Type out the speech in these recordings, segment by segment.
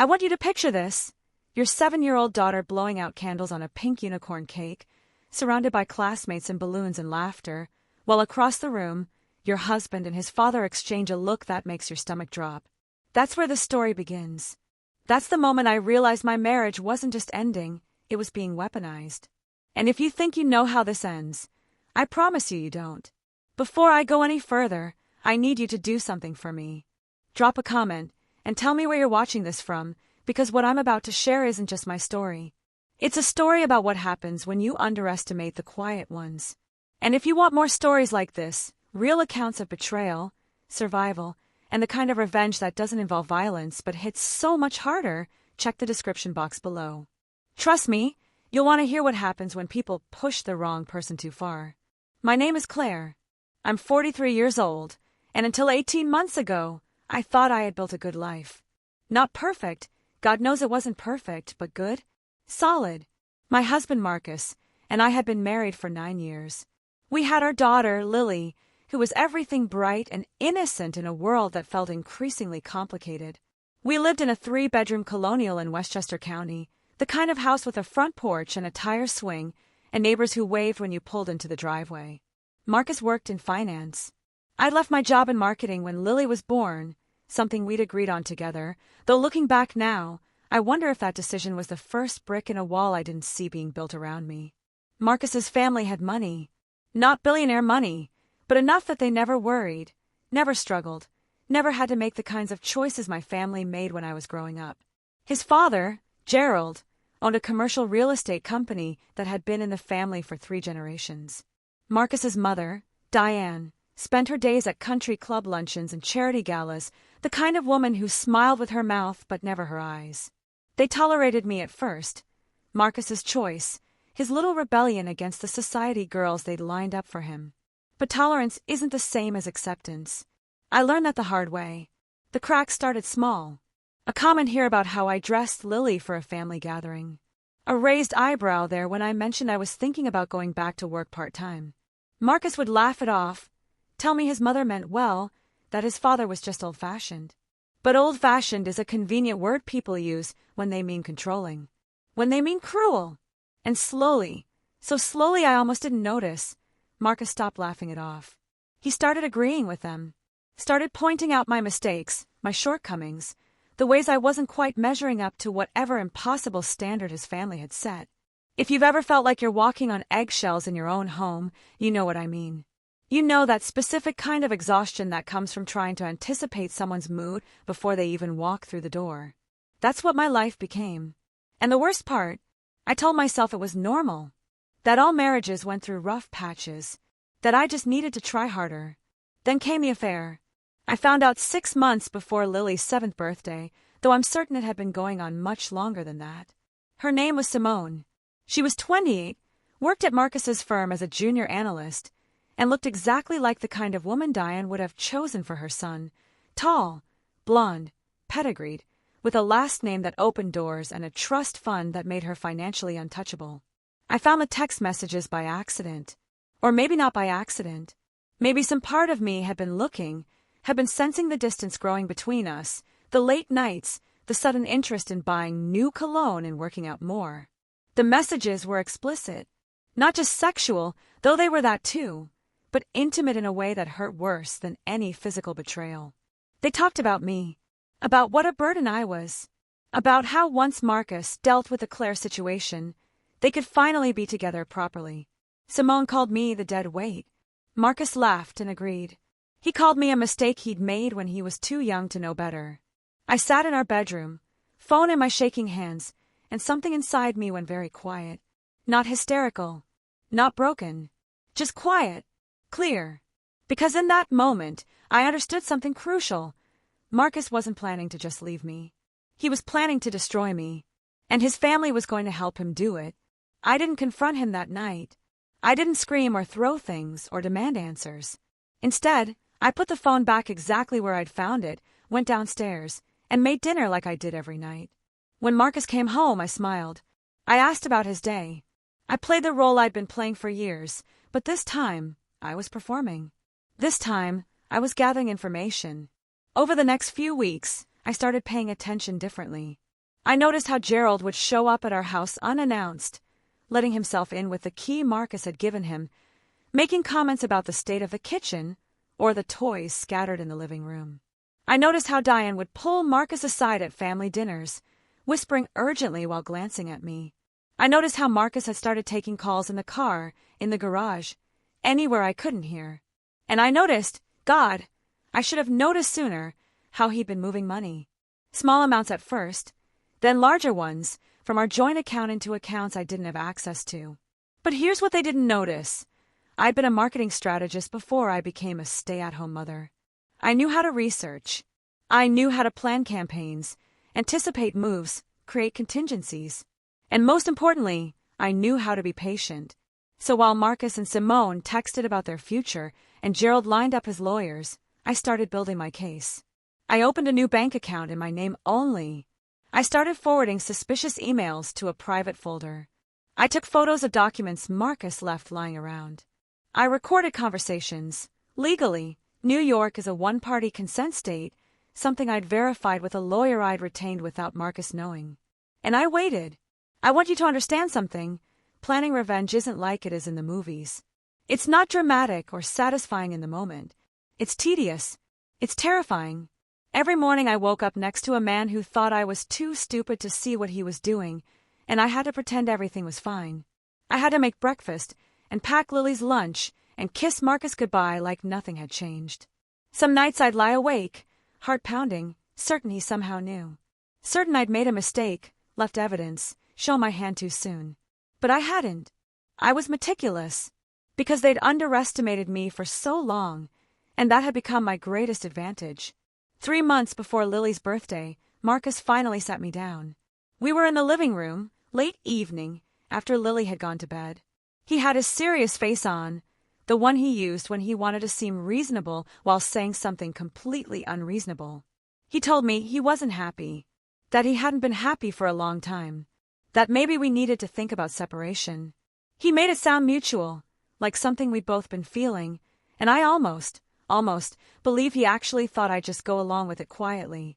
I want you to picture this. Your 7-year-old daughter blowing out candles on a pink unicorn cake, surrounded by classmates and balloons and laughter, while across the room, your husband and his father exchange a look that makes your stomach drop. That's where the story begins. That's the moment I realized my marriage wasn't just ending, it was being weaponized. And if you think you know how this ends, I promise you don't. Before I go any further, I need you to do something for me. Drop a comment and tell me where you're watching this from, because what I'm about to share isn't just my story. It's a story about what happens when you underestimate the quiet ones. And if you want more stories like this, real accounts of betrayal, survival, and the kind of revenge that doesn't involve violence but hits so much harder, check the description box below. Trust me, you'll want to hear what happens when people push the wrong person too far. My name is Claire. I'm 43 years old, and until 18 months ago, I thought I had built a good life. Not perfect, God knows it wasn't perfect, but good, solid. My husband Marcus and I had been married for 9 years. We had our daughter, Lily, who was everything bright and innocent in a world that felt increasingly complicated. We lived in a 3-bedroom colonial in Westchester County, the kind of house with a front porch and a tire swing, and neighbors who waved when you pulled into the driveway. Marcus worked in finance. I'd left my job in marketing when Lily was born, something we'd agreed on together, though looking back now, I wonder if that decision was the first brick in a wall I didn't see being built around me. Marcus's family had money. Not billionaire money, but enough that they never worried, never struggled, never had to make the kinds of choices my family made when I was growing up. His father, Gerald, owned a commercial real estate company that had been in the family for 3 generations. Marcus's mother, Diane, spent her days at country club luncheons and charity galas, the kind of woman who smiled with her mouth but never her eyes. They tolerated me at first, Marcus's choice, his little rebellion against the society girls they'd lined up for him. But tolerance isn't the same as acceptance. I learned that the hard way. The cracks started small. A comment here about how I dressed Lily for a family gathering. A raised eyebrow there when I mentioned I was thinking about going back to work part-time. Marcus would laugh it off, tell me his mother meant well, that his father was just old-fashioned. But old-fashioned is a convenient word people use when they mean controlling. When they mean cruel. And slowly, so slowly I almost didn't notice, Marcus stopped laughing it off. He started agreeing with them. Started pointing out my mistakes, my shortcomings, the ways I wasn't quite measuring up to whatever impossible standard his family had set. If you've ever felt like you're walking on eggshells in your own home, you know what I mean. You know that specific kind of exhaustion that comes from trying to anticipate someone's mood before they even walk through the door. That's what my life became. And the worst part, I told myself it was normal. That all marriages went through rough patches. That I just needed to try harder. Then came the affair. I found out 6 months before Lily's 7th birthday, though I'm certain it had been going on much longer than that. Her name was Simone. She was 28, worked at Marcus's firm as a junior analyst, and looked exactly like the kind of woman Diane would have chosen for her son. Tall, blonde, pedigreed, with a last name that opened doors and a trust fund that made her financially untouchable. I found the text messages by accident. Or maybe not by accident. Maybe some part of me had been looking, had been sensing the distance growing between us, the late nights, the sudden interest in buying new cologne and working out more. The messages were explicit. Not just sexual, though they were that too, but intimate in a way that hurt worse than any physical betrayal. They talked about me, about what a burden I was, about how once Marcus dealt with the Claire situation, they could finally be together properly. Simone called me the dead weight. Marcus laughed and agreed. He called me a mistake he'd made when he was too young to know better. I sat in our bedroom, phone in my shaking hands, and something inside me went very quiet. Not hysterical, not broken, just quiet, clear. Because in that moment, I understood something crucial. Marcus wasn't planning to just leave me. He was planning to destroy me, and his family was going to help him do it. I didn't confront him that night. I didn't scream or throw things or demand answers. Instead, I put the phone back exactly where I'd found it, went downstairs, and made dinner like I did every night. When Marcus came home, I smiled. I asked about his day. I played the role I'd been playing for years, but this time, I was performing. This time, I was gathering information. Over the next few weeks, I started paying attention differently. I noticed how Gerald would show up at our house unannounced, letting himself in with the key Marcus had given him, making comments about the state of the kitchen or the toys scattered in the living room. I noticed how Diane would pull Marcus aside at family dinners, whispering urgently while glancing at me. I noticed how Marcus had started taking calls in the car, in the garage, anywhere I couldn't hear. And I noticed, God, I should have noticed sooner, how he'd been moving money. Small amounts at first, then larger ones, from our joint account into accounts I didn't have access to. But here's what they didn't notice. I'd been a marketing strategist before I became a stay-at-home mother. I knew how to research. I knew how to plan campaigns, anticipate moves, create contingencies. And most importantly, I knew how to be patient. So while Marcus and Simone texted about their future and Gerald lined up his lawyers, I started building my case. I opened a new bank account in my name only. I started forwarding suspicious emails to a private folder. I took photos of documents Marcus left lying around. I recorded conversations. Legally, New York is a one-party consent state, something I'd verified with a lawyer I'd retained without Marcus knowing. And I waited. I want you to understand something. Planning revenge isn't like it is in the movies. It's not dramatic or satisfying in the moment. It's tedious. It's terrifying. Every morning I woke up next to a man who thought I was too stupid to see what he was doing, and I had to pretend everything was fine. I had to make breakfast and pack Lily's lunch and kiss Marcus goodbye like nothing had changed. Some nights I'd lie awake, heart pounding, certain he somehow knew. Certain I'd made a mistake, left evidence, shown my hand too soon. But I hadn't. I was meticulous, because they'd underestimated me for so long, and that had become my greatest advantage. 3 months before Lily's birthday, Marcus finally sat me down. We were in the living room, late evening, after Lily had gone to bed. He had his serious face on, the one he used when he wanted to seem reasonable while saying something completely unreasonable. He told me he wasn't happy, that he hadn't been happy for a long time, that maybe we needed to think about separation. He made it sound mutual, like something we'd both been feeling, and I almost believe he actually thought I'd just go along with it quietly.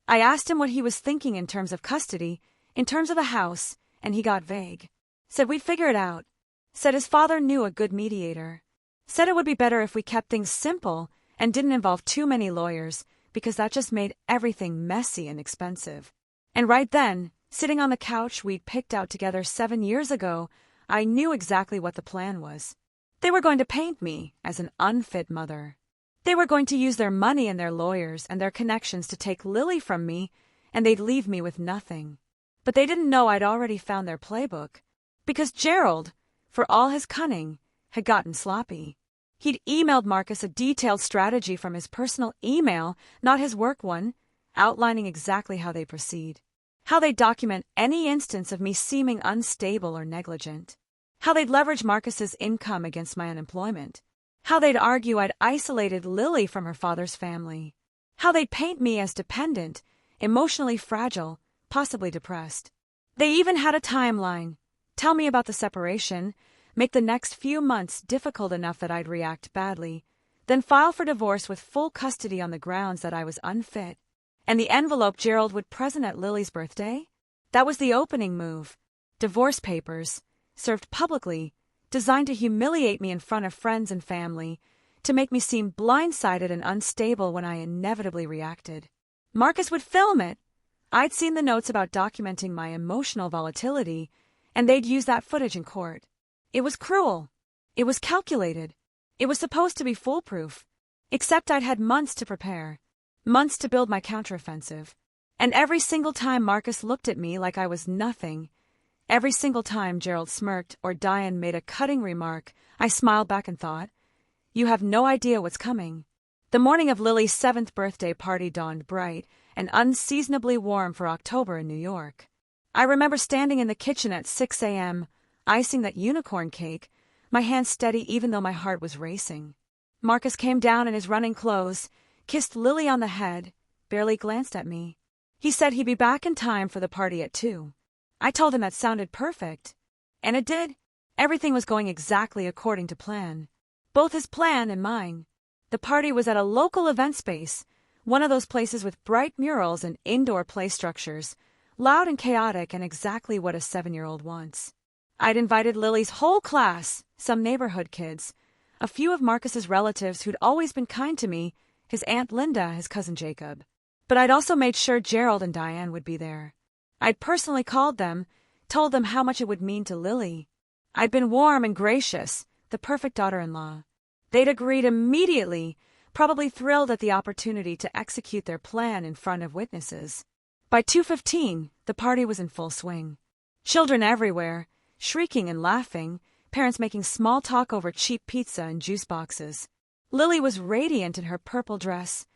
I asked him what he was thinking in terms of custody, in terms of the house, and he got vague. Said we'd figure it out. Said his father knew a good mediator. Said it would be better if we kept things simple and didn't involve too many lawyers, because that just made everything messy and expensive. And right then, sitting on the couch we'd picked out together 7 years ago, I knew exactly what the plan was. They were going to paint me as an unfit mother. They were going to use their money and their lawyers and their connections to take Lily from me, and they'd leave me with nothing. But they didn't know I'd already found their playbook, because Gerald, for all his cunning, had gotten sloppy. He'd emailed Marcus a detailed strategy from his personal email, not his work one, outlining exactly how they proceed. How they'd document any instance of me seeming unstable or negligent. How they'd leverage Marcus's income against my unemployment. How they'd argue I'd isolated Lily from her father's family. How they'd paint me as dependent, emotionally fragile, possibly depressed. They even had a timeline. Tell me about the separation, make the next few months difficult enough that I'd react badly, then file for divorce with full custody on the grounds that I was unfit. And the envelope Gerald would present at Lily's birthday? That was the opening move. Divorce papers, served publicly, designed to humiliate me in front of friends and family, to make me seem blindsided and unstable when I inevitably reacted. Marcus would film it. I'd seen the notes about documenting my emotional volatility, and they'd use that footage in court. It was cruel. It was calculated. It was supposed to be foolproof. Except I'd had months to prepare, months to build my counteroffensive. And every single time Marcus looked at me like I was nothing, every single time Gerald smirked or Diane made a cutting remark, I smiled back and thought, you have no idea what's coming. The morning of Lily's 7th birthday party dawned bright and unseasonably warm for October in New York. I remember standing in the kitchen at 6 a.m., icing that unicorn cake, my hands steady even though my heart was racing. Marcus came down in his running clothes, kissed Lily on the head, barely glanced at me. He said he'd be back in time for the party at 2. I told him that sounded perfect. And it did. Everything was going exactly according to plan. Both his plan and mine. The party was at a local event space, one of those places with bright murals and indoor play structures, loud and chaotic and exactly what a 7-year-old wants. I'd invited Lily's whole class, some neighborhood kids, a few of Marcus's relatives who'd always been kind to me, his Aunt Linda, his cousin Jacob. But I'd also made sure Gerald and Diane would be there. I'd personally called them, told them how much it would mean to Lily. I'd been warm and gracious, the perfect daughter-in-law. They'd agreed immediately, probably thrilled at the opportunity to execute their plan in front of witnesses. By 2:15, the party was in full swing. Children everywhere, shrieking and laughing, parents making small talk over cheap pizza and juice boxes. Lily was radiant in her purple dress,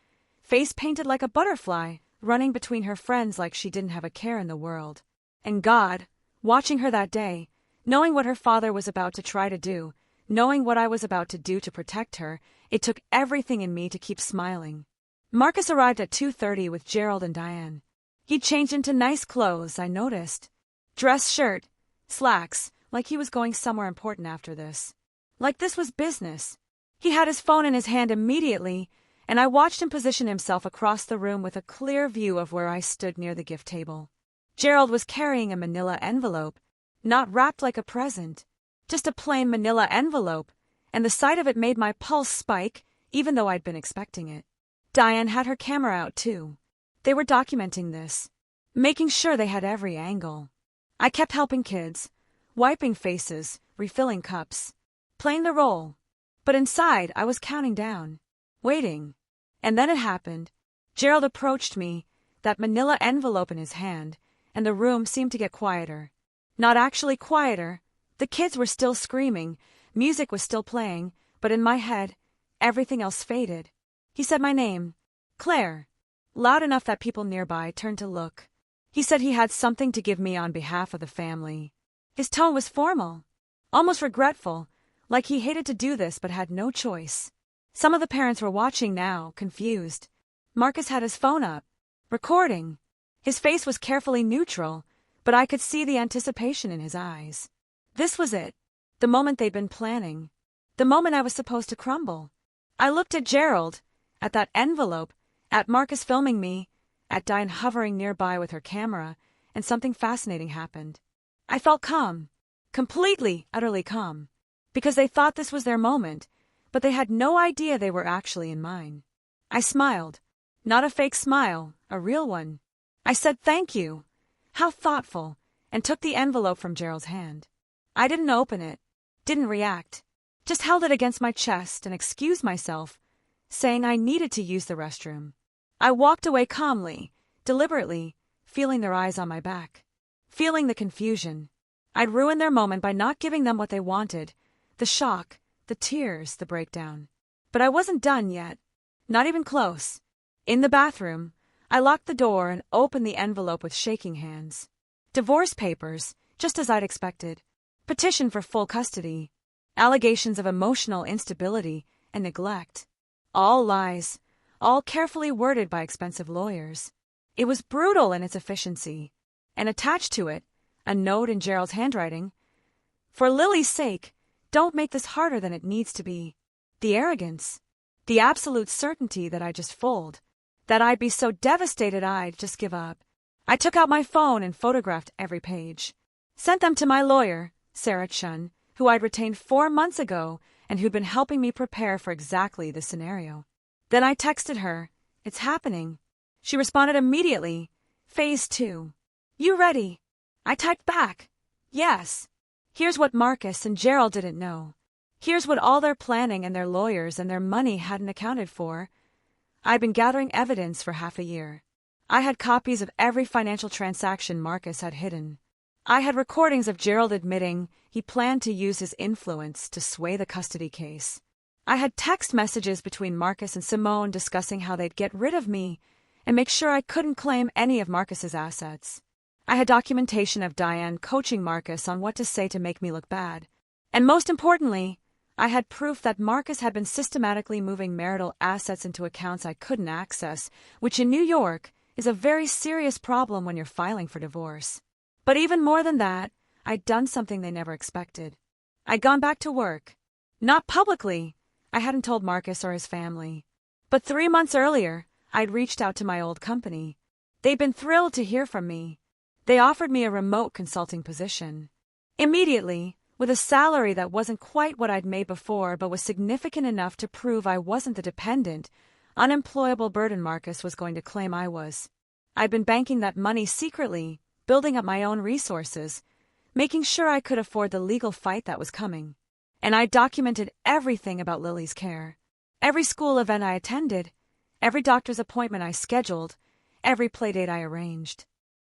face painted like a butterfly, running between her friends like she didn't have a care in the world. And God, watching her that day, knowing what her father was about to try to do, knowing what I was about to do to protect her, it took everything in me to keep smiling. Marcus arrived at 2:30 with Gerald and Diane. He'd changed into nice clothes, I noticed. Dress shirt, slacks, like he was going somewhere important after this. Like this was business. He had his phone in his hand immediately, and I watched him position himself across the room with a clear view of where I stood near the gift table. Gerald was carrying a manila envelope, not wrapped like a present, just a plain manila envelope, and the sight of it made my pulse spike, even though I'd been expecting it. Diane had her camera out too. They were documenting this, making sure they had every angle. I kept helping kids, wiping faces, refilling cups, playing the role. But inside, I was counting down, waiting. And then it happened. Gerald approached me, that manila envelope in his hand, and the room seemed to get quieter. Not actually quieter. The kids were still screaming, music was still playing, but in my head, everything else faded. He said my name, Claire, loud enough that people nearby turned to look. He said he had something to give me on behalf of the family. His tone was formal, almost regretful, like he hated to do this but had no choice. Some of the parents were watching now, confused. Marcus had his phone up, recording. His face was carefully neutral, but I could see the anticipation in his eyes. This was it, the moment they'd been planning, the moment I was supposed to crumble. I looked at Gerald, at that envelope, at Marcus filming me, at Diane hovering nearby with her camera, and something fascinating happened. I felt calm, completely, utterly calm, because they thought this was their moment, but they had no idea they were actually in mine. I smiled, not a fake smile, a real one. I said thank you, how thoughtful, and took the envelope from Gerald's hand. I didn't open it, didn't react, just held it against my chest and excused myself, saying I needed to use the restroom. I walked away calmly, deliberately, feeling their eyes on my back, feeling the confusion. I'd ruined their moment by not giving them what they wanted, the shock, the tears, the breakdown. But I wasn't done yet, not even close. In the bathroom, I locked the door and opened the envelope with shaking hands. Divorce papers, just as I'd expected. Petition for full custody. Allegations of emotional instability and neglect. All lies, all carefully worded by expensive lawyers. It was brutal in its efficiency. And attached to it, a note in Gerald's handwriting. For Lily's sake, don't make this harder than it needs to be. The arrogance. The absolute certainty that I'd just fold. That I'd be so devastated I'd just give up. I took out my phone and photographed every page. Sent them to my lawyer, Sarah Chun, who I'd retained 4 months ago and who'd been helping me prepare for exactly this scenario. Then I texted her, "It's happening." She responded immediately, "Phase 2. You ready?" I typed back, "Yes." Here's what Marcus and Gerald didn't know. Here's what all their planning and their lawyers and their money hadn't accounted for. I'd been gathering evidence for half a year. I had copies of every financial transaction Marcus had hidden. I had recordings of Gerald admitting he planned to use his influence to sway the custody case. I had text messages between Marcus and Simone discussing how they'd get rid of me and make sure I couldn't claim any of Marcus's assets. I had documentation of Diane coaching Marcus on what to say to make me look bad. And most importantly, I had proof that Marcus had been systematically moving marital assets into accounts I couldn't access, which in New York is a very serious problem when you're filing for divorce. But even more than that, I'd done something they never expected. I'd gone back to work. Not publicly. I hadn't told Marcus or his family. But 3 months earlier, I'd reached out to my old company. They'd been thrilled to hear from me. They offered me a remote consulting position. Immediately, with a salary that wasn't quite what I'd made before but was significant enough to prove I wasn't the dependent, unemployable burden Marcus was going to claim I was. I'd been banking that money secretly, building up my own resources, making sure I could afford the legal fight that was coming. And I documented everything about Lily's care. Every school event I attended, every doctor's appointment I scheduled, every playdate I arranged.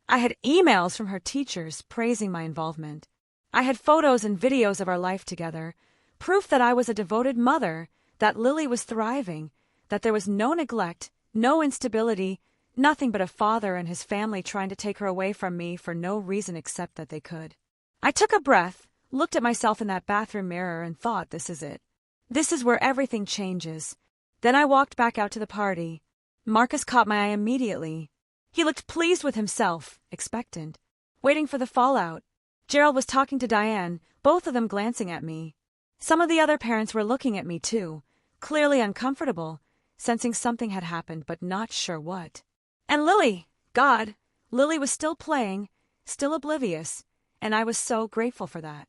I had emails from her teachers praising my involvement. I had photos and videos of our life together, proof that I was a devoted mother, that Lily was thriving, that there was no neglect, no instability, nothing but a father and his family trying to take her away from me for no reason except that they could. I took a breath, looked at myself in that bathroom mirror and thought, this is it. This is where everything changes. Then I walked back out to the party. Marcus caught my eye immediately. He looked pleased with himself, expectant, waiting for the fallout. Gerald was talking to Diane, both of them glancing at me. Some of the other parents were looking at me too, clearly uncomfortable, sensing something had happened but not sure what. And Lily, God, Lily was still playing, still oblivious, and I was so grateful for that.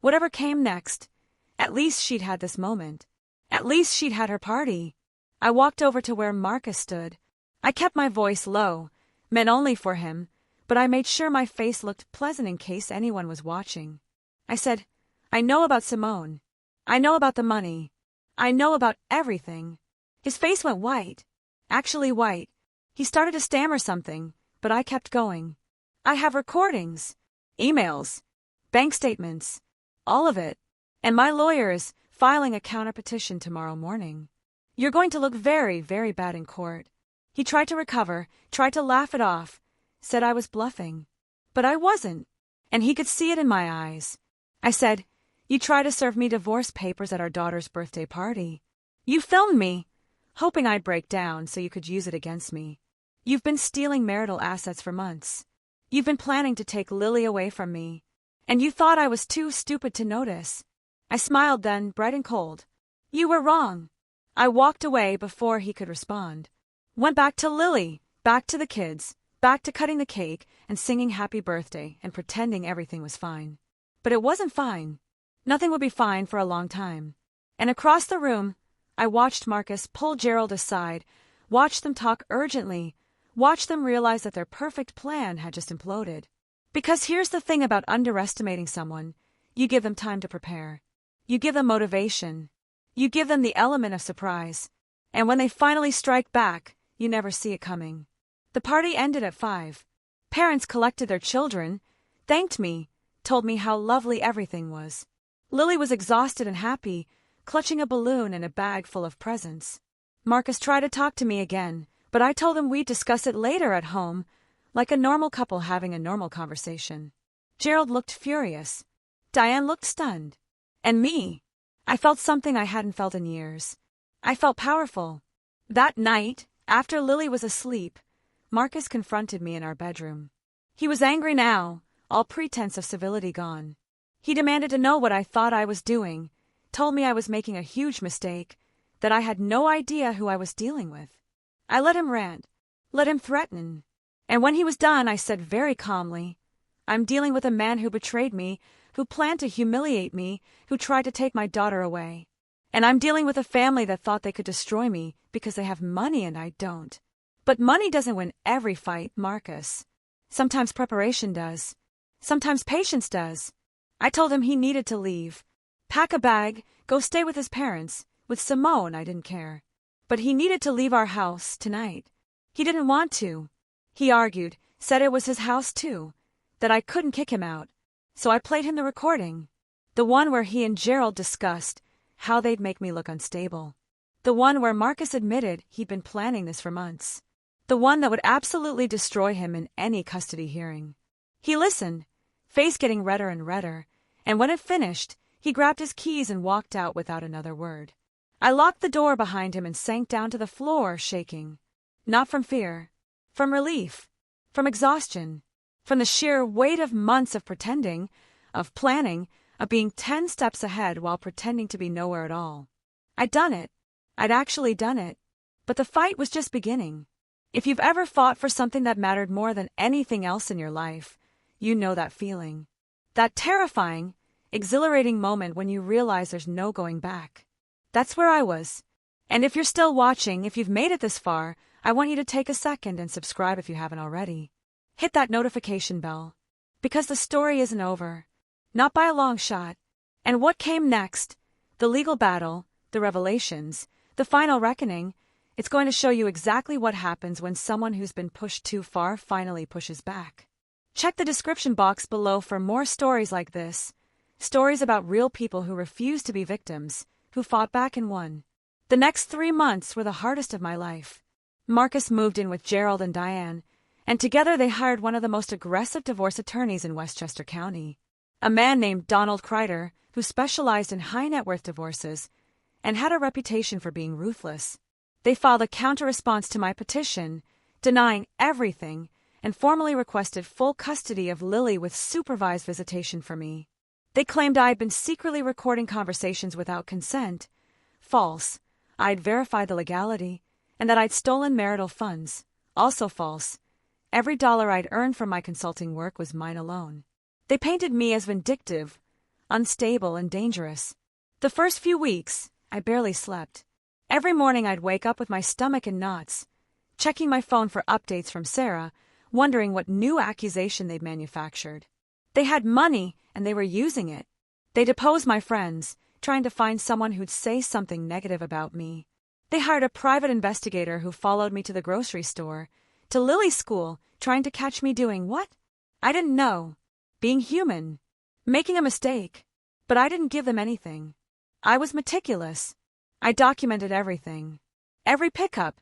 Whatever came next, at least she'd had this moment. At least she'd had her party. I walked over to where Marcus stood. I kept my voice low, meant only for him, but I made sure my face looked pleasant in case anyone was watching. I said, I know about Simone. I know about the money. I know about everything. His face went white. Actually white. He started to stammer something, but I kept going. I have recordings, emails, bank statements, all of it. And my lawyer is filing a counter-petition tomorrow morning. You're going to look very, very bad in court. He tried to recover, tried to laugh it off, said I was bluffing. But I wasn't, and he could see it in my eyes. I said, you tried to serve me divorce papers at our daughter's birthday party. You filmed me, hoping I'd break down so you could use it against me. You've been stealing marital assets for months. You've been planning to take Lily away from me. And you thought I was too stupid to notice. I smiled then, bright and cold. You were wrong. I walked away before he could respond. Went back to Lily, back to the kids, back to cutting the cake and singing happy birthday and pretending everything was fine. But it wasn't fine. Nothing would be fine for a long time. And across the room, I watched Marcus pull Gerald aside, watched them talk urgently, watched them realize that their perfect plan had just imploded. Because here's the thing about underestimating someone. You give them time to prepare. You give them motivation. You give them the element of surprise. And when they finally strike back, you never see it coming. The party ended at 5. Parents collected their children, thanked me, told me how lovely everything was. Lily was exhausted and happy, clutching a balloon and a bag full of presents. Marcus tried to talk to me again, but I told him we'd discuss it later at home, like a normal couple having a normal conversation. Gerald looked furious. Diane looked stunned. And me. I felt something I hadn't felt in years. I felt powerful. That night, after Lily was asleep, Marcus confronted me in our bedroom. He was angry now, all pretense of civility gone. He demanded to know what I thought I was doing, told me I was making a huge mistake, that I had no idea who I was dealing with. I let him rant, let him threaten. And when he was done, I said very calmly, I'm dealing with a man who betrayed me, who planned to humiliate me, who tried to take my daughter away. And I'm dealing with a family that thought they could destroy me because they have money and I don't. But money doesn't win every fight, Marcus. Sometimes preparation does. Sometimes patience does. I told him he needed to leave. Pack a bag, go stay with his parents. With Simone, I didn't care. But he needed to leave our house tonight. He didn't want to. He argued, said it was his house too, that I couldn't kick him out. So I played him the recording. The one where he and Gerald discussed how they'd make me look unstable. The one where Marcus admitted he'd been planning this for months. The one that would absolutely destroy him in any custody hearing. He listened, face getting redder and redder, and when it finished, he grabbed his keys and walked out without another word. I locked the door behind him and sank down to the floor, shaking. Not from fear, from relief, from exhaustion, from the sheer weight of months of pretending, of planning, of being 10 steps ahead while pretending to be nowhere at all. I'd done it. I'd actually done it. But the fight was just beginning. If you've ever fought for something that mattered more than anything else in your life, You know that feeling. That terrifying, exhilarating moment when you realize there's no going back. That's where I was. And if you're still watching, if you've made it this far, I want you to take a second and subscribe if you haven't already. Hit that notification bell. Because the story isn't over. Not by a long shot. And what came next? The legal battle, the revelations, the final reckoning. It's going to show you exactly what happens when someone who's been pushed too far finally pushes back. Check the description box below for more stories like this. Stories about real people who refused to be victims, who fought back and won. The next 3 months were the hardest of my life. Marcus moved in with Gerald and Diane, and together they hired one of the most aggressive divorce attorneys in Westchester County. A man named Donald Kreider, who specialized in high-net-worth divorces and had a reputation for being ruthless. They filed a counter-response to my petition, denying everything, and formally requested full custody of Lily with supervised visitation for me. They claimed I had been secretly recording conversations without consent. False. I'd verified the legality, and that I'd stolen marital funds. Also false. Every dollar I'd earned from my consulting work was mine alone. They painted me as vindictive, unstable, and dangerous. The first few weeks, I barely slept. Every morning I'd wake up with my stomach in knots, checking my phone for updates from Sarah, wondering what new accusation they'd manufactured. They had money, and they were using it. They deposed my friends, trying to find someone who'd say something negative about me. They hired a private investigator who followed me to the grocery store, to Lily's school, trying to catch me doing what? I didn't know. Being human. Making a mistake. But I didn't give them anything. I was meticulous. I documented everything. Every pickup,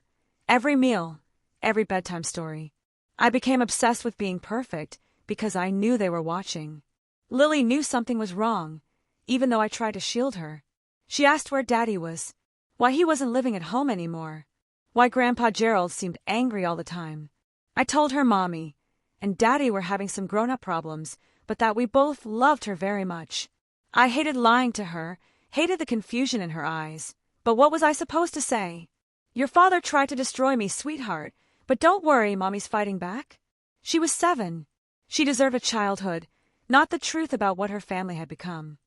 every meal, every bedtime story. I became obsessed with being perfect because I knew they were watching. Lily knew something was wrong, even though I tried to shield her. She asked where Daddy was, why he wasn't living at home anymore, why Grandpa Gerald seemed angry all the time. I told her Mommy and Daddy were having some grown-up problems, but that we both loved her very much. I hated lying to her, hated the confusion in her eyes. But what was I supposed to say? Your father tried to destroy me, sweetheart, but don't worry, Mommy's fighting back. She was 7. She deserved a childhood, not the truth about what her family had become.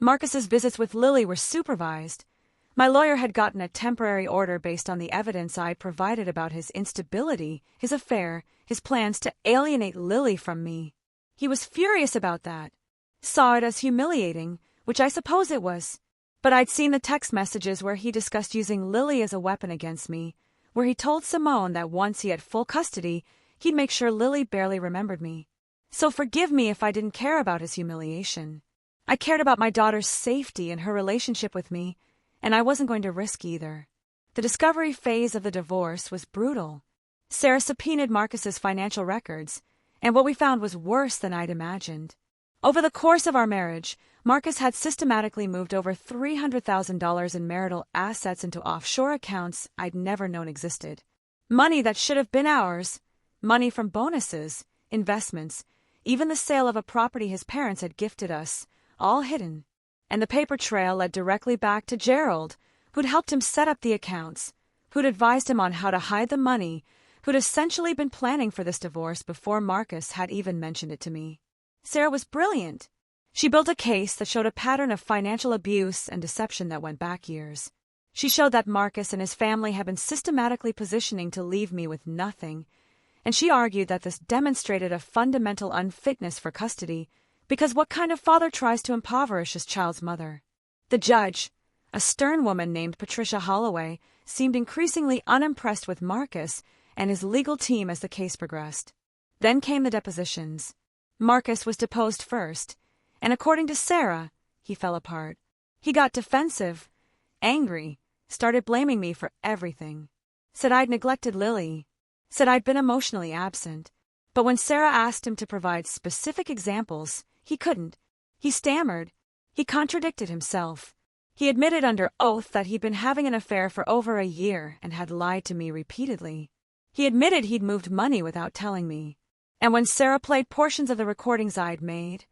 Marcus's visits with Lily were supervised. My lawyer had gotten a temporary order based on the evidence I provided about his instability, his affair, his plans to alienate Lily from me. He was furious about that. Saw it as humiliating, which I suppose it was. But I'd seen the text messages where he discussed using Lily as a weapon against me, where he told Simone that once he had full custody, he'd make sure Lily barely remembered me. So forgive me if I didn't care about his humiliation. I cared about my daughter's safety and her relationship with me, and I wasn't going to risk either. The discovery phase of the divorce was brutal. Sarah subpoenaed Marcus's financial records, and what we found was worse than I'd imagined. Over the course of our marriage, Marcus had systematically moved over $300,000 in marital assets into offshore accounts I'd never known existed. Money that should have been ours, money from bonuses, investments, even the sale of a property his parents had gifted us, all hidden. And the paper trail led directly back to Gerald, who'd helped him set up the accounts, who'd advised him on how to hide the money, who'd essentially been planning for this divorce before Marcus had even mentioned it to me. Sarah was brilliant. She built a case that showed a pattern of financial abuse and deception that went back years. She showed that Marcus and his family had been systematically positioning to leave me with nothing, and she argued that this demonstrated a fundamental unfitness for custody, because what kind of father tries to impoverish his child's mother? The judge, a stern woman named Patricia Holloway, seemed increasingly unimpressed with Marcus and his legal team as the case progressed. Then came the depositions. Marcus was deposed first, and according to Sarah, he fell apart. He got defensive, angry, started blaming me for everything. Said I'd neglected Lily. Said I'd been emotionally absent. But when Sarah asked him to provide specific examples, he couldn't. He stammered. He contradicted himself. He admitted under oath that he'd been having an affair for over a year and had lied to me repeatedly. He admitted he'd moved money without telling me. And when Sarah played portions of the recordings I'd made,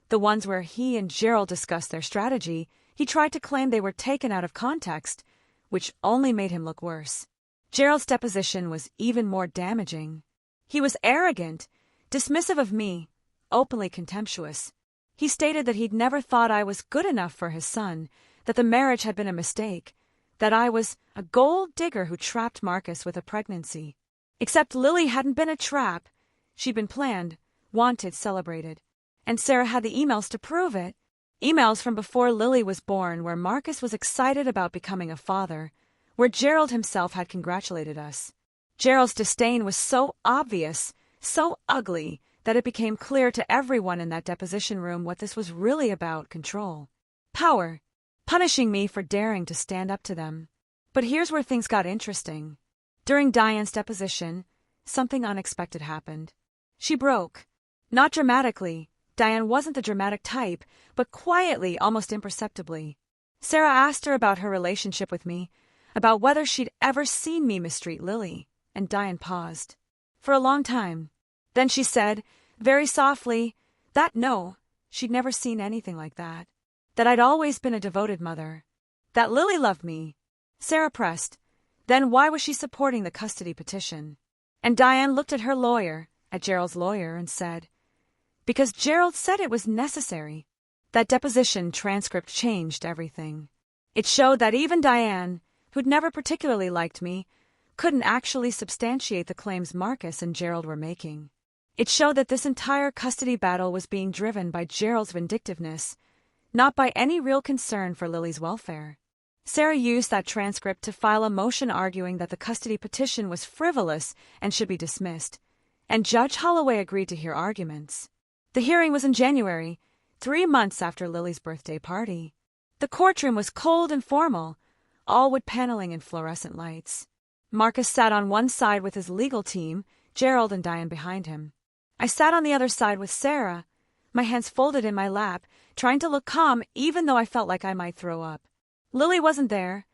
the ones where he and Gerald discussed their strategy, he tried to claim they were taken out of context, which only made him look worse. Gerald's deposition was even more damaging. He was arrogant, dismissive of me, openly contemptuous. He stated that he'd never thought I was good enough for his son, that the marriage had been a mistake, that I was a gold digger who trapped Marcus with a pregnancy. Except Lily hadn't been a trap. She'd been planned, wanted, celebrated. And Sarah had the emails to prove it. Emails from before Lily was born where Marcus was excited about becoming a father, where Gerald himself had congratulated us. Gerald's disdain was so obvious, so ugly, that it became clear to everyone in that deposition room what this was really about: control. Power. Punishing me for daring to stand up to them. But here's where things got interesting. During Diane's deposition, something unexpected happened. She broke. Not dramatically. Diane wasn't the dramatic type, but quietly, almost imperceptibly. Sarah asked her about her relationship with me, about whether she'd ever seen me mistreat Lily, and Diane paused. For a long time. Then she said, very softly, that no, she'd never seen anything like that. That I'd always been a devoted mother. That Lily loved me. Sarah pressed. Then why was she supporting the custody petition? And Diane looked at her lawyer, at Gerald's lawyer, and said, because Gerald said it was necessary. That deposition transcript changed everything. It showed that even Diane, who'd never particularly liked me, couldn't actually substantiate the claims Marcus and Gerald were making. It showed that this entire custody battle was being driven by Gerald's vindictiveness, not by any real concern for Lily's welfare. Sarah used that transcript to file a motion arguing that the custody petition was frivolous and should be dismissed, and Judge Holloway agreed to hear arguments. The hearing was in January, 3 months after Lily's birthday party. The courtroom was cold and formal, all wood paneling and fluorescent lights. Marcus sat on one side with his legal team, Gerald and Diane behind him. I sat on the other side with Sarah, my hands folded in my lap, trying to look calm even though I felt like I might throw up. Lily wasn't there.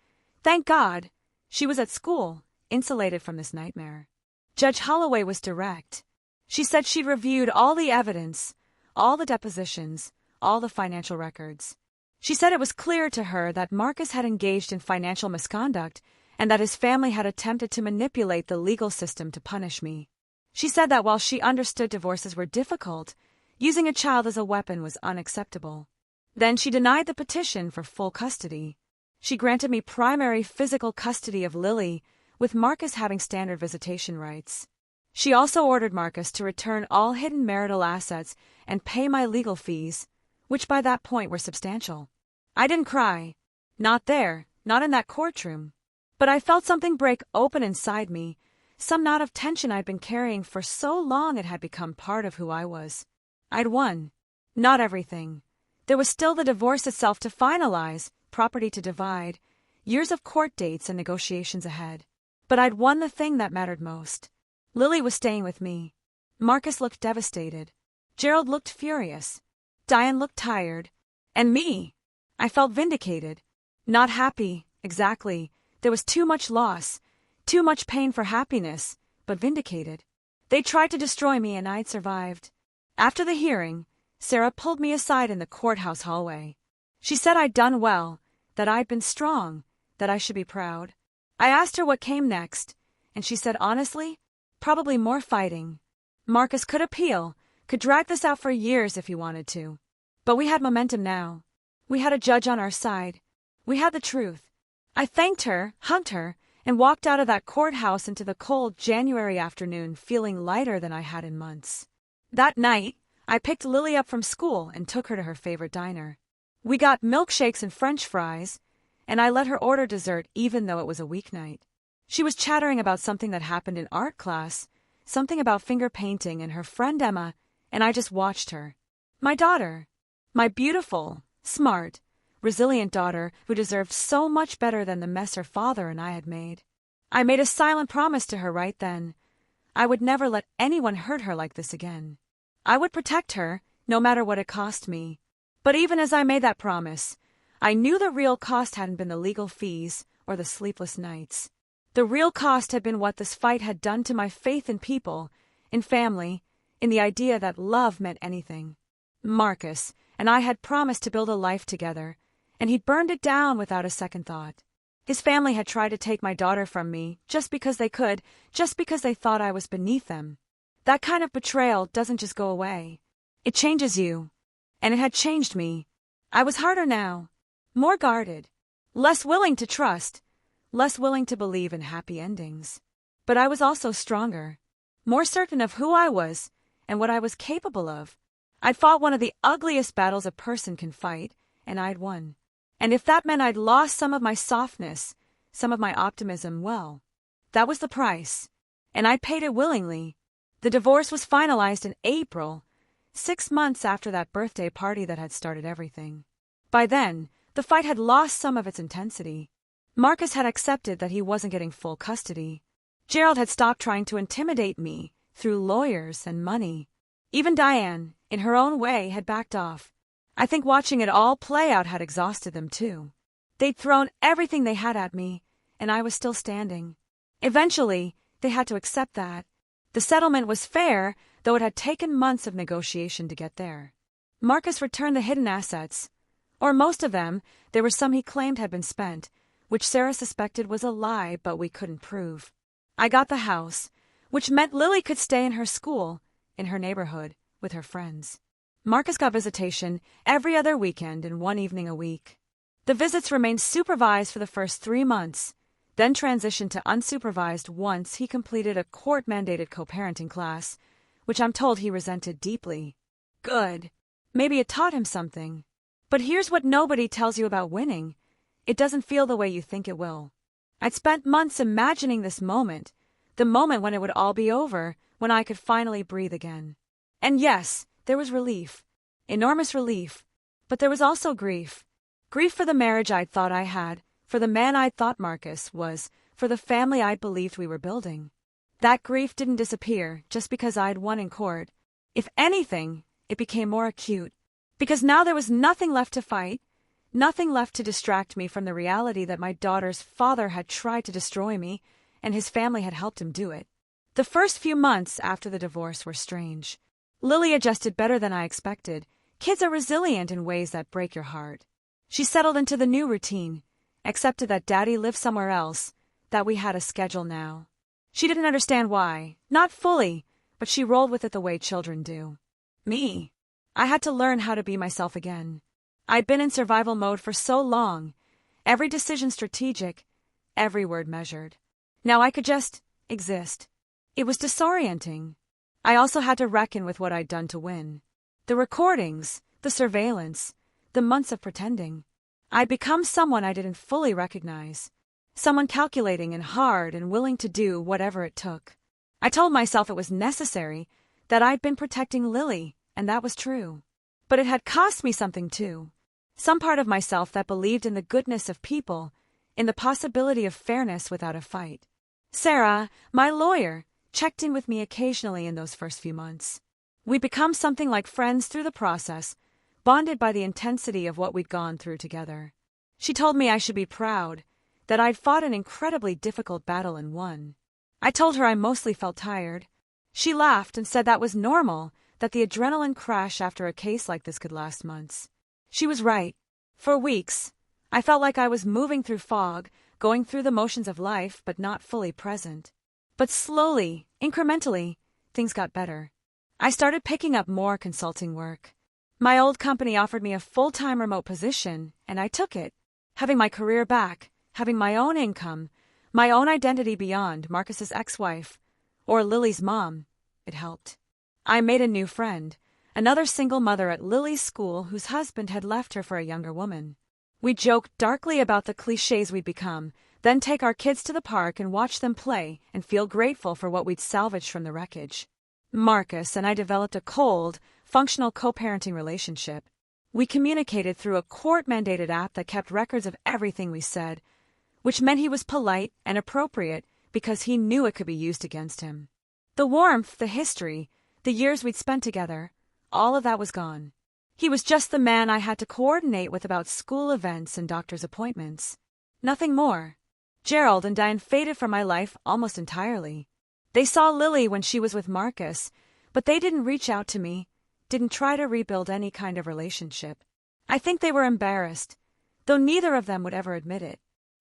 Thank God. She was at school, insulated from this nightmare. Judge Holloway was direct. She said she'd reviewed all the evidence, all the depositions, all the financial records. She said it was clear to her that Marcus had engaged in financial misconduct and that his family had attempted to manipulate the legal system to punish me. She said that while she understood divorces were difficult, using a child as a weapon was unacceptable. Then she denied the petition for full custody. She granted me primary physical custody of Lily, with Marcus having standard visitation rights. She also ordered Marcus to return all hidden marital assets and pay my legal fees, which by that point were substantial. I didn't cry. Not there, not in that courtroom. But I felt something break open inside me, some knot of tension I'd been carrying for so long it had become part of who I was. I'd won. Not everything. There was still the divorce itself to finalize, property to divide, years of court dates and negotiations ahead. But I'd won the thing that mattered most. Lily was staying with me. Marcus looked devastated. Gerald looked furious. Diane looked tired. And me. I felt vindicated. Not happy, exactly. There was too much loss, too much pain for happiness, but vindicated. They tried to destroy me and I'd survived. After the hearing, Sarah pulled me aside in the courthouse hallway. She said I'd done well, that I'd been strong, that I should be proud. I asked her what came next, and she said honestly, probably more fighting. Marcus could appeal, could drag this out for years if he wanted to. But we had momentum now. We had a judge on our side. We had the truth. I thanked her, hugged her, and walked out of that courthouse into the cold January afternoon feeling lighter than I had in months. That night, I picked Lily up from school and took her to her favorite diner. We got milkshakes and French fries, and I let her order dessert even though it was a weeknight. She was chattering about something that happened in art class, something about finger painting and her friend Emma, and I just watched her. My daughter. My beautiful, smart, resilient daughter who deserved so much better than the mess her father and I had made. I made a silent promise to her right then. I would never let anyone hurt her like this again. I would protect her, no matter what it cost me. But even as I made that promise, I knew the real cost hadn't been the legal fees or the sleepless nights. The real cost had been what this fight had done to my faith in people, in family, in the idea that love meant anything. Marcus and I had promised to build a life together, and he'd burned it down without a second thought. His family had tried to take my daughter from me just because they could, just because they thought I was beneath them. That kind of betrayal doesn't just go away. It changes you. And it had changed me. I was harder now. More guarded. Less willing to trust. Less willing to believe in happy endings. But I was also stronger. More certain of who I was and what I was capable of. I'd fought one of the ugliest battles a person can fight, and I'd won. And if that meant I'd lost some of my softness, some of my optimism, well, that was the price. And I paid it willingly. The divorce was finalized in April, 6 months after that birthday party that had started everything. By then, the fight had lost some of its intensity. Marcus had accepted that he wasn't getting full custody. Gerald had stopped trying to intimidate me through lawyers and money. Even Diane, in her own way, had backed off. I think watching it all play out had exhausted them too. They'd thrown everything they had at me, and I was still standing. Eventually, they had to accept that. The settlement was fair, though it had taken months of negotiation to get there. Marcus returned the hidden assets. Or most of them. There were some he claimed had been spent, which Sarah suspected was a lie, but we couldn't prove. I got the house, which meant Lily could stay in her school, in her neighborhood, with her friends. Marcus got visitation every other weekend and one evening a week. The visits remained supervised for the first 3 months, then transitioned to unsupervised once he completed a court-mandated co-parenting class, which I'm told he resented deeply. Good. Maybe it taught him something. But here's what nobody tells you about winning. It doesn't feel the way you think it will. I'd spent months imagining this moment, the moment when it would all be over, when I could finally breathe again. And yes, there was relief. Enormous relief. But there was also grief. Grief for the marriage I'd thought I had, for the man I'd thought Marcus was, for the family I'd believed we were building. That grief didn't disappear just because I'd won in court. If anything, it became more acute. Because now there was nothing left to fight, nothing left to distract me from the reality that my daughter's father had tried to destroy me, and his family had helped him do it. The first few months after the divorce were strange. Lily adjusted better than I expected. Kids are resilient in ways that break your heart. She settled into the new routine, accepted that Daddy lived somewhere else, that we had a schedule now. She didn't understand why, not fully, but she rolled with it the way children do. Me. I had to learn how to be myself again. I'd been in survival mode for so long, every decision strategic, every word measured. Now I could just exist. It was disorienting. I also had to reckon with what I'd done to win. The recordings, the surveillance, the months of pretending. I'd become someone I didn't fully recognize. Someone calculating and hard and willing to do whatever it took. I told myself it was necessary, that I'd been protecting Lily, and that was true. But it had cost me something too. Some part of myself that believed in the goodness of people, in the possibility of fairness without a fight. Sarah, my lawyer, checked in with me occasionally in those first few months. We'd become something like friends through the process, bonded by the intensity of what we'd gone through together. She told me I should be proud, that I'd fought an incredibly difficult battle and won. I told her I mostly felt tired. She laughed and said that was normal, that the adrenaline crash after a case like this could last months. She was right. For weeks, I felt like I was moving through fog, going through the motions of life, but not fully present. But slowly, incrementally, things got better. I started picking up more consulting work. My old company offered me a full-time remote position, and I took it. Having my career back, having my own income, my own identity beyond Marcus's ex-wife, or Lily's mom, it helped. I made a new friend, another single mother at Lily's school whose husband had left her for a younger woman. We joked darkly about the cliches we'd become, then take our kids to the park and watch them play and feel grateful for what we'd salvaged from the wreckage. Marcus and I developed a cold, functional co-parenting relationship. We communicated through a court-mandated app that kept records of everything we said, which meant he was polite and appropriate because he knew it could be used against him. The warmth, the history, the years we'd spent together, all of that was gone. He was just the man I had to coordinate with about school events and doctor's appointments. Nothing more. Gerald and Diane faded from my life almost entirely. They saw Lily when she was with Marcus, but they didn't reach out to me, didn't try to rebuild any kind of relationship. I think they were embarrassed, though neither of them would ever admit it.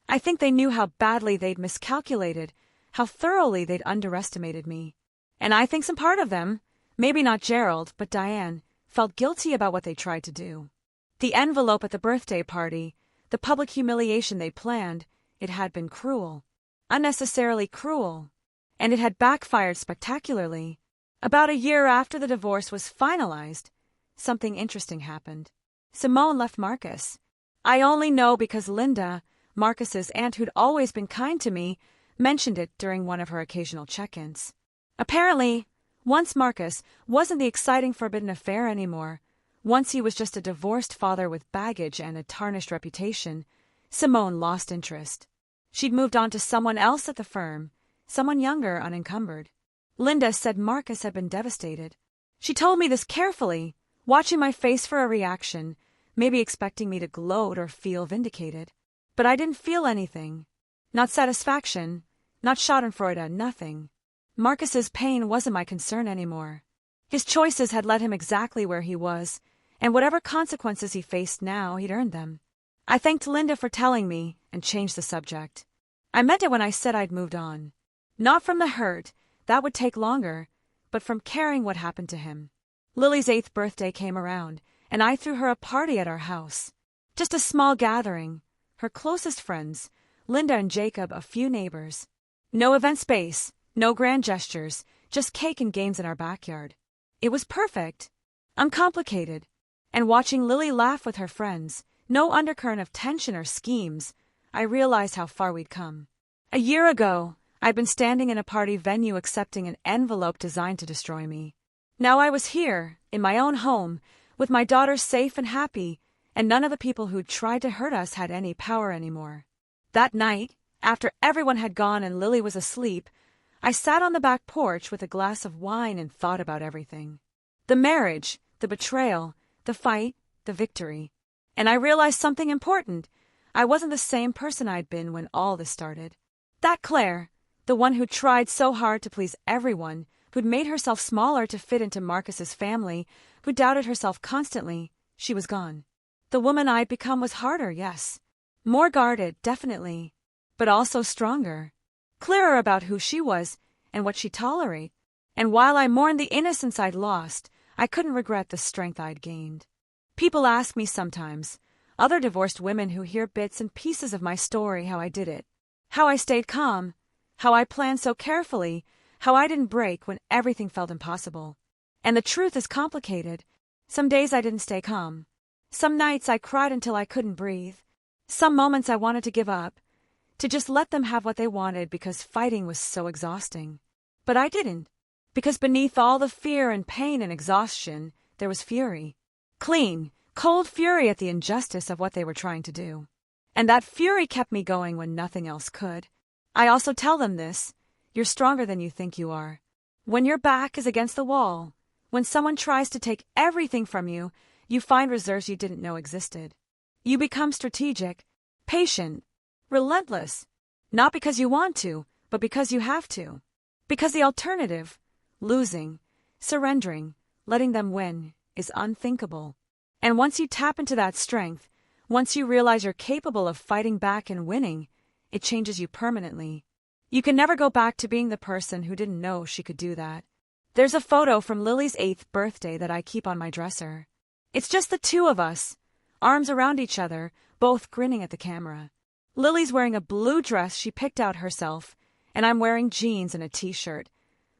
I think they knew how badly they'd miscalculated, how thoroughly they'd underestimated me. And I think some part of them, maybe not Gerald, but Diane, felt guilty about what they tried to do. The envelope at the birthday party, the public humiliation they planned, it had been cruel. Unnecessarily cruel. And it had backfired spectacularly. About a year after the divorce was finalized, something interesting happened. Simone left Marcus. I only know because Linda, Marcus's aunt who'd always been kind to me, mentioned it during one of her occasional check-ins. Apparently, once Marcus wasn't the exciting forbidden affair anymore, once he was just a divorced father with baggage and a tarnished reputation, Simone lost interest. She'd moved on to someone else at the firm, someone younger, unencumbered. Linda said Marcus had been devastated. She told me this carefully, watching my face for a reaction, maybe expecting me to gloat or feel vindicated. But I didn't feel anything. Not satisfaction, not schadenfreude, nothing. Marcus's pain wasn't my concern anymore. His choices had led him exactly where he was, and whatever consequences he faced now, he'd earned them. I thanked Linda for telling me and changed the subject. I meant it when I said I'd moved on. Not from the hurt, that would take longer, but from caring what happened to him. Lily's 8th birthday came around, and I threw her a party at our house. Just a small gathering. Her closest friends, Linda and Jacob, a few neighbors. No event space, no grand gestures, just cake and games in our backyard. It was perfect, uncomplicated, and watching Lily laugh with her friends, no undercurrent of tension or schemes, I realized how far we'd come. A year ago, I'd been standing in a party venue accepting an envelope designed to destroy me. Now I was here, in my own home, with my daughter safe and happy, and none of the people who'd tried to hurt us had any power anymore. That night, after everyone had gone and Lily was asleep, I sat on the back porch with a glass of wine and thought about everything. The marriage, the betrayal, the fight, the victory. And I realized something important. I wasn't the same person I'd been when all this started. That Claire, the one who tried so hard to please everyone, who'd made herself smaller to fit into Marcus's family, who doubted herself constantly, she was gone. The woman I'd become was harder, yes. More guarded, definitely. But also stronger. Clearer about who she was and what she'd tolerate. And while I mourned the innocence I'd lost, I couldn't regret the strength I'd gained. People ask me sometimes, other divorced women who hear bits and pieces of my story, how I did it. How I stayed calm. How I planned so carefully. How I didn't break when everything felt impossible. And the truth is complicated. Some days I didn't stay calm. Some nights I cried until I couldn't breathe. Some moments I wanted to give up, to just let them have what they wanted because fighting was so exhausting. But I didn't, because beneath all the fear and pain and exhaustion, there was fury. Clean, cold fury at the injustice of what they were trying to do. And that fury kept me going when nothing else could. I also tell them this, you're stronger than you think you are. When your back is against the wall, when someone tries to take everything from you, you find reserves you didn't know existed. You become strategic, patient, relentless, not because you want to, but because you have to. Because the alternative, losing, surrendering, letting them win, is unthinkable. And once you tap into that strength, once you realize you're capable of fighting back and winning, it changes you permanently. You can never go back to being the person who didn't know she could do that. There's a photo from Lily's 8th birthday that I keep on my dresser. It's just the two of us, arms around each other, both grinning at the camera. Lily's wearing a blue dress she picked out herself, and I'm wearing jeans and a t-shirt,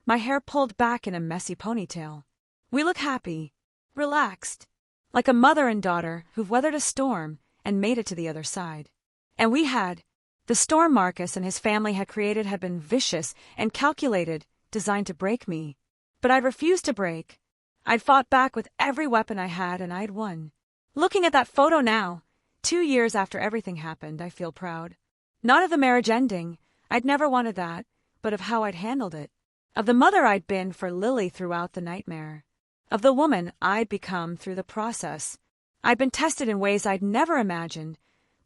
my hair pulled back in a messy ponytail. We look happy, relaxed, like a mother and daughter who've weathered a storm and made it to the other side. And the storm Marcus and his family had created had been vicious and calculated, designed to break me. But I'd refused to break. I'd fought back with every weapon I had, and I'd won. Looking at that photo now, 2 years after everything happened, I feel proud. Not of the marriage ending, I'd never wanted that, but of how I'd handled it. Of the mother I'd been for Lily throughout the nightmare. Of the woman I'd become through the process. I'd been tested in ways I'd never imagined,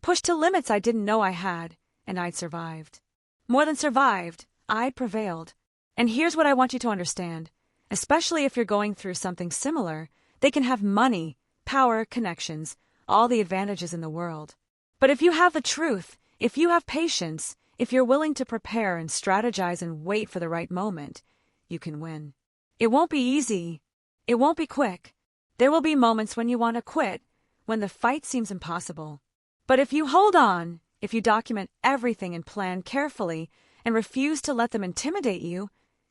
pushed to limits I didn't know I had, and I'd survived. More than survived, I'd prevailed. And here's what I want you to understand. Especially if you're going through something similar, they can have money, power, connections, all the advantages in the world. But if you have the truth, if you have patience, if you're willing to prepare and strategize and wait for the right moment, you can win. It won't be easy. It won't be quick. There will be moments when you want to quit, when the fight seems impossible. But if you hold on, if you document everything and plan carefully and refuse to let them intimidate you,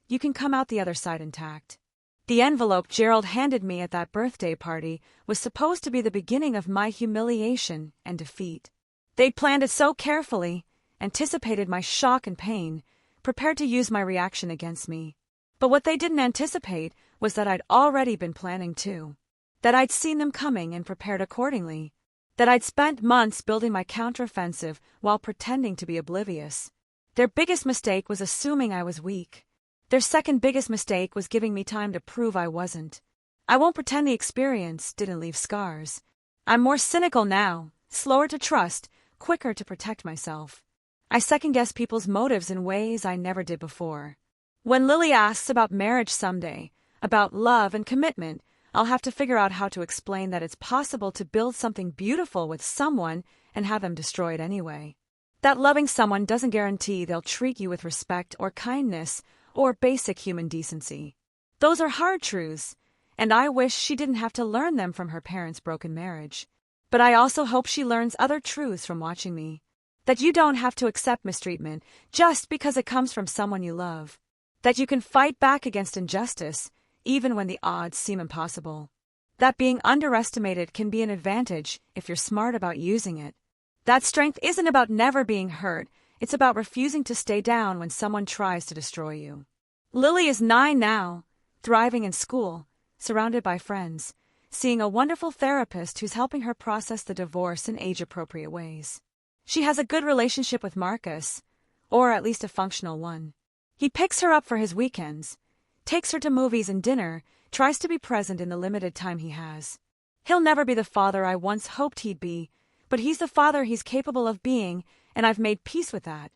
you can come out the other side intact. The envelope Gerald handed me at that birthday party was supposed to be the beginning of my humiliation and defeat. They'd planned it so carefully, anticipated my shock and pain, prepared to use my reaction against me. But what they didn't anticipate was that I'd already been planning too. That I'd seen them coming and prepared accordingly. That I'd spent months building my counteroffensive while pretending to be oblivious. Their biggest mistake was assuming I was weak. Their second biggest mistake was giving me time to prove I wasn't. I won't pretend the experience didn't leave scars. I'm more cynical now, slower to trust, quicker to protect myself. I second-guess people's motives in ways I never did before. When Lily asks about marriage someday, about love and commitment, I'll have to figure out how to explain that it's possible to build something beautiful with someone and have them destroy it anyway. That loving someone doesn't guarantee they'll treat you with respect or kindness or basic human decency. Those are hard truths, and I wish she didn't have to learn them from her parents' broken marriage. But I also hope she learns other truths from watching me. That you don't have to accept mistreatment just because it comes from someone you love. That you can fight back against injustice, even when the odds seem impossible. That being underestimated can be an advantage if you're smart about using it. That strength isn't about never being hurt, it's about refusing to stay down when someone tries to destroy you. Lily is 9 now, thriving in school, surrounded by friends, seeing a wonderful therapist who's helping her process the divorce in age-appropriate ways. She has a good relationship with Marcus, or at least a functional one. He picks her up for his weekends, takes her to movies and dinner, tries to be present in the limited time he has. He'll never be the father I once hoped he'd be, but he's the father he's capable of being, and I've made peace with that.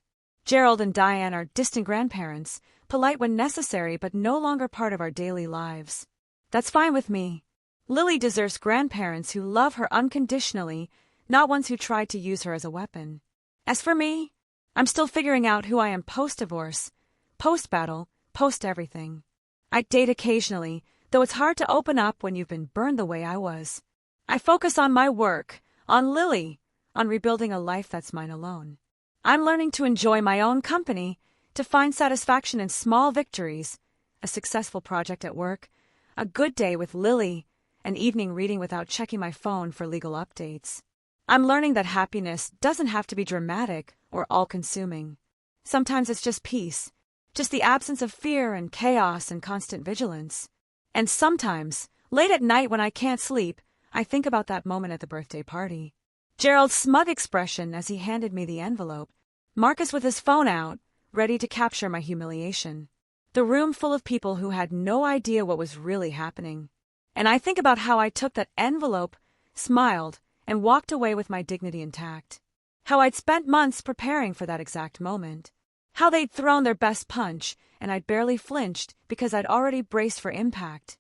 Gerald and Diane are distant grandparents, polite when necessary but no longer part of our daily lives. That's fine with me. Lily deserves grandparents who love her unconditionally, not ones who tried to use her as a weapon. As for me, I'm still figuring out who I am post-divorce, post-battle, post-everything. I date occasionally, though it's hard to open up when you've been burned the way I was. I focus on my work, on Lily, on rebuilding a life that's mine alone. I'm learning to enjoy my own company, to find satisfaction in small victories, a successful project at work, a good day with Lily, an evening reading without checking my phone for legal updates. I'm learning that happiness doesn't have to be dramatic or all-consuming. Sometimes it's just peace, just the absence of fear and chaos and constant vigilance. And sometimes, late at night when I can't sleep, I think about that moment at the birthday party. Gerald's smug expression as he handed me the envelope, Marcus with his phone out, ready to capture my humiliation. The room full of people who had no idea what was really happening. And I think about how I took that envelope, smiled, and walked away with my dignity intact. How I'd spent months preparing for that exact moment. How they'd thrown their best punch, and I'd barely flinched because I'd already braced for impact.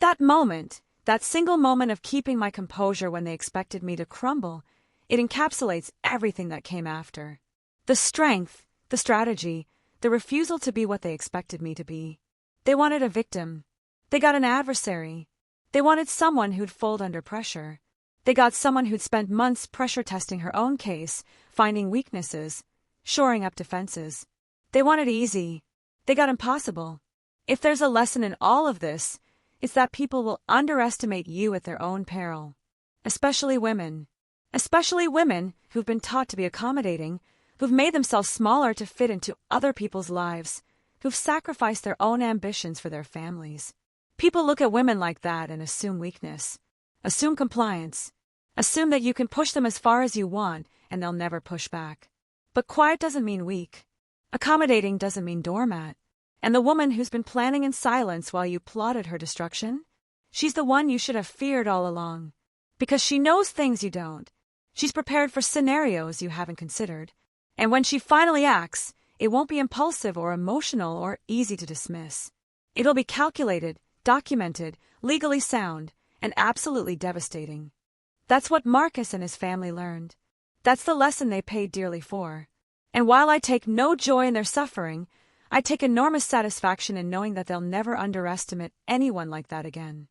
That moment, that single moment of keeping my composure when they expected me to crumble, it encapsulates everything that came after. The strength, the strategy, the refusal to be what they expected me to be. They wanted a victim. They got an adversary. They wanted someone who'd fold under pressure. They got someone who'd spent months pressure testing her own case, finding weaknesses, shoring up defenses. They wanted easy. They got impossible. If there's a lesson in all of this, it's that people will underestimate you at their own peril. Especially women. Especially women who've been taught to be accommodating, who've made themselves smaller to fit into other people's lives, who've sacrificed their own ambitions for their families. People look at women like that and assume weakness, assume compliance, assume that you can push them as far as you want and they'll never push back. But quiet doesn't mean weak. Accommodating doesn't mean doormat. And the woman who's been planning in silence while you plotted her destruction? She's the one you should have feared all along. Because she knows things you don't. She's prepared for scenarios you haven't considered. And when she finally acts, it won't be impulsive or emotional or easy to dismiss. It'll be calculated, documented, legally sound, and absolutely devastating. That's what Marcus and his family learned. That's the lesson they paid dearly for. And while I take no joy in their suffering, I take enormous satisfaction in knowing that they'll never underestimate anyone like that again.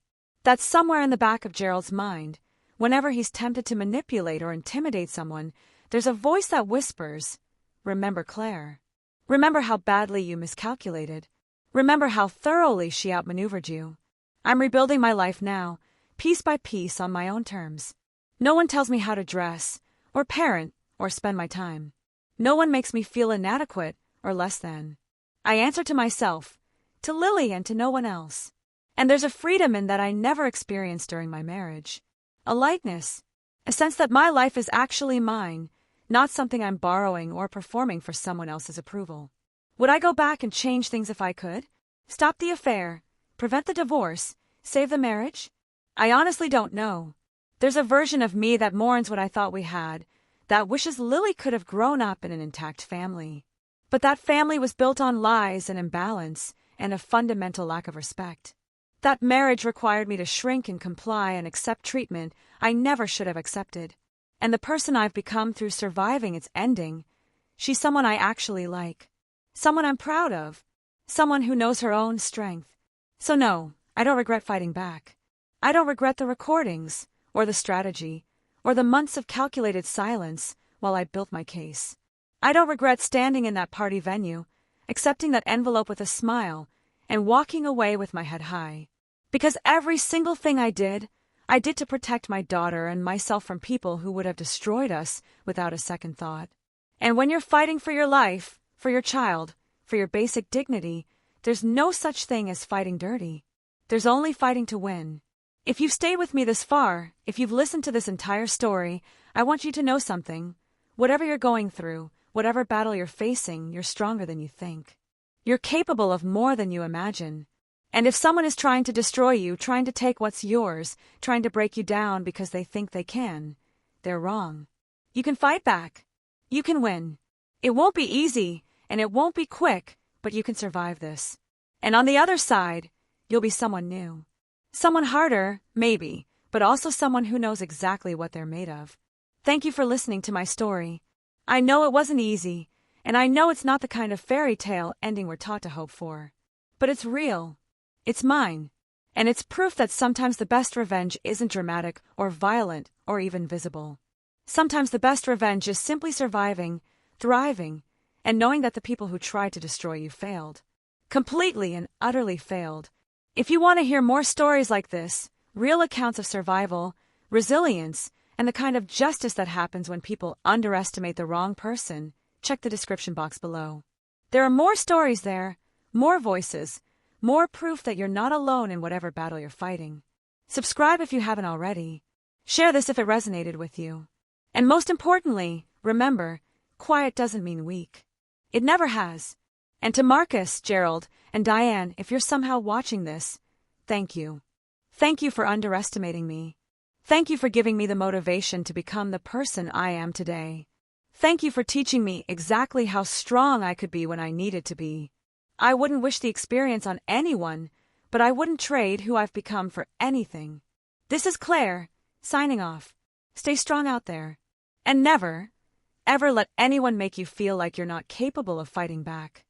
That's somewhere in the back of Gerald's mind. Whenever he's tempted to manipulate or intimidate someone, there's a voice that whispers, "Remember Claire. Remember how badly you miscalculated. Remember how thoroughly she outmaneuvered you. I'm rebuilding my life now, piece by piece on my own terms. No one tells me how to dress, or parent, or spend my time. No one makes me feel inadequate or less than. I answer to myself, to Lily, and to no one else. And there's a freedom in that I never experienced during my marriage. A lightness, a sense that my life is actually mine, not something I'm borrowing or performing for someone else's approval. Would I go back and change things if I could? Stop the affair? Prevent the divorce? Save the marriage? I honestly don't know. There's a version of me that mourns what I thought we had, that wishes Lily could have grown up in an intact family. But that family was built on lies and imbalance and a fundamental lack of respect. That marriage required me to shrink and comply and accept treatment I never should have accepted. And the person I've become through surviving its ending, she's someone I actually like. Someone I'm proud of. Someone who knows her own strength. So no, I don't regret fighting back. I don't regret the recordings, or the strategy, or the months of calculated silence while I built my case. I don't regret standing in that party venue, accepting that envelope with a smile, and walking away with my head high. Because every single thing I did to protect my daughter and myself from people who would have destroyed us without a second thought. And when you're fighting for your life, for your child, for your basic dignity, there's no such thing as fighting dirty. There's only fighting to win. If you've stayed with me this far, if you've listened to this entire story, I want you to know something. Whatever you're going through, whatever battle you're facing, you're stronger than you think. You're capable of more than you imagine. And if someone is trying to destroy you, trying to take what's yours, trying to break you down because they think they can, they're wrong. You can fight back. You can win. It won't be easy, and it won't be quick, but you can survive this. And on the other side, you'll be someone new. Someone harder, maybe, but also someone who knows exactly what they're made of. Thank you for listening to my story. I know it wasn't easy, and I know it's not the kind of fairy tale ending we're taught to hope for. But it's real. It's mine. And it's proof that sometimes the best revenge isn't dramatic or violent or even visible. Sometimes the best revenge is simply surviving, thriving, and knowing that the people who tried to destroy you failed. Completely and utterly failed. If you want to hear more stories like this, real accounts of survival, resilience, and the kind of justice that happens when people underestimate the wrong person, check the description box below. There are more stories there, more voices, more proof that you're not alone in whatever battle you're fighting. Subscribe if you haven't already. Share this if it resonated with you. And most importantly, remember, quiet doesn't mean weak. It never has. And to Marcus, Gerald, and Diane, if you're somehow watching this, thank you. Thank you for underestimating me. Thank you for giving me the motivation to become the person I am today. Thank you for teaching me exactly how strong I could be when I needed to be. I wouldn't wish the experience on anyone, but I wouldn't trade who I've become for anything. This is Claire, signing off. Stay strong out there. And never, ever let anyone make you feel like you're not capable of fighting back.